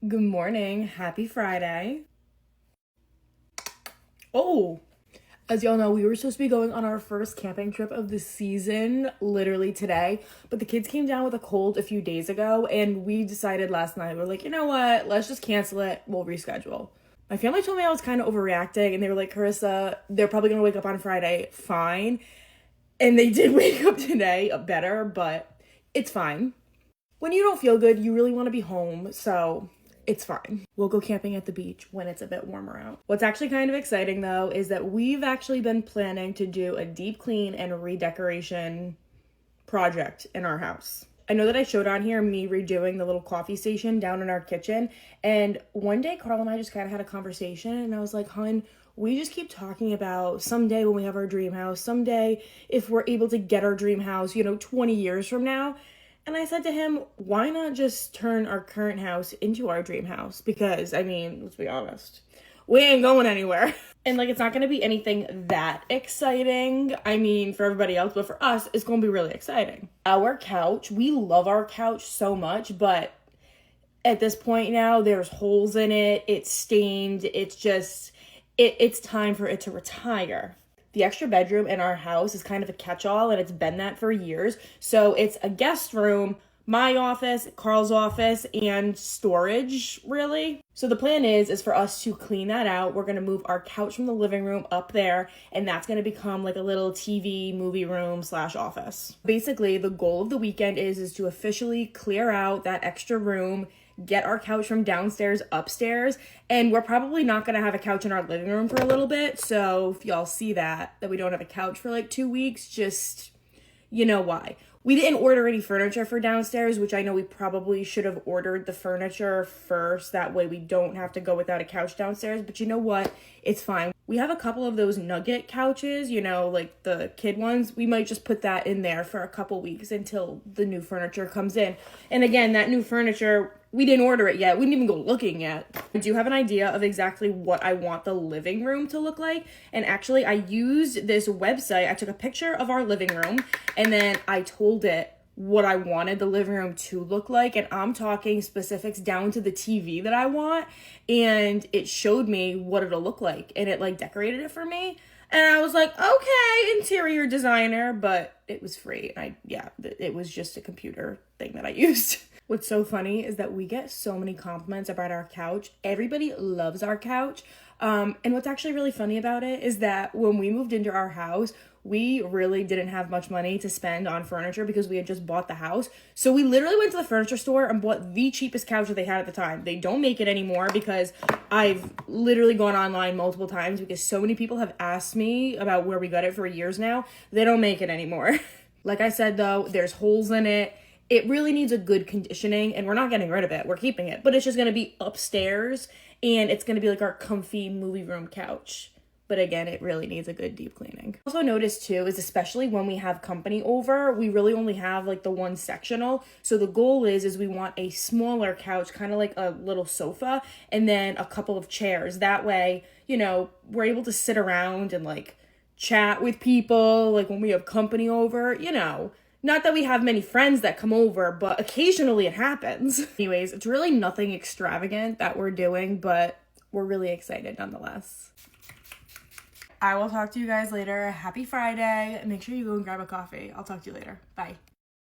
Good morning. Happy Friday. Oh, as y'all know, we were supposed to be going on our first camping trip of the season literally today, but the kids came down with a cold a few days ago, and we decided last night, we're like, you know what? Let's just cancel it. We'll reschedule. My family told me I was kind of overreacting, and they were like, Carissa, they're probably going to wake up on Friday fine. And they did wake up today better, but it's fine. When you don't feel good, you really want to be home, so it's fine. We'll go camping at the beach when it's a bit warmer out. What's actually kind of exciting though is that we've actually been planning to do a deep clean and redecoration project in our house. I know that I showed on here me redoing the little coffee station down in our kitchen, and one day Carl and I just kind of had a conversation, and I was like, hun, we just keep talking about someday when we have our dream house, someday if we're able to get our dream house, 20 years from now. And I said to him, why not just turn our current house into our dream house? Because, let's be honest, we ain't going anywhere. And it's not going to be anything that exciting. For everybody else, but for us, it's going to be really exciting. Our couch, we love our couch so much, but at this point now, there's holes in it. It's stained. It's time for it to retire. The extra bedroom in our house is kind of a catch-all, and it's been that for years. So it's a guest room, my office, Carl's office, and storage, really. So the plan is for us to clean that out. We're going to move our couch from the living room up there, and that's going to become like a little TV movie room / office. Basically, the goal of the weekend is to officially clear out that extra room, get our couch from downstairs upstairs, and we're probably not gonna have a couch in our living room for a little bit. So if y'all see that we don't have a couch for 2 weeks, just you know why. We didn't order any furniture for downstairs, which I know we probably should have ordered the furniture first. That way we don't have to go without a couch downstairs. But you know what? It's fine. We have a couple of those nugget couches, like the kid ones. We might just put that in there for a couple weeks until the new furniture comes in. And again, that new furniture, we didn't order it yet. We didn't even go looking yet. I do have an idea of exactly what I want the living room to look like. And actually, I used this website. I took a picture of our living room, and then I told it what I wanted the living room to look like. And I'm talking specifics down to the TV that I want. And it showed me what it'll look like. And it decorated it for me. And I was like, okay, interior designer, but it was free. And it was just a computer thing that I used. What's so funny is that we get so many compliments about our couch. Everybody loves our couch. And what's actually really funny about it is that when we moved into our house, we really didn't have much money to spend on furniture because we had just bought the house. So we literally went to the furniture store and bought the cheapest couch that they had at the time. They don't make it anymore because I've literally gone online multiple times because so many people have asked me about where we got it for years now. They don't make it anymore. Like I said, though, there's holes in it. It really needs a good conditioning, and we're not getting rid of it. We're keeping it, but it's just going to be upstairs, and it's going to be like our comfy movie room couch. But again, it really needs a good deep cleaning. Also noticed too is especially when we have company over, we really only have the one sectional. So the goal is we want a smaller couch, kind of like a little sofa, and then a couple of chairs. That way, we're able to sit around and chat with people, when we have company over, Not that we have many friends that come over, but occasionally it happens. Anyways, it's really nothing extravagant that we're doing, but we're really excited nonetheless. I will talk to you guys later. Happy Friday. Make sure you go and grab a coffee. I'll talk to you later. Bye.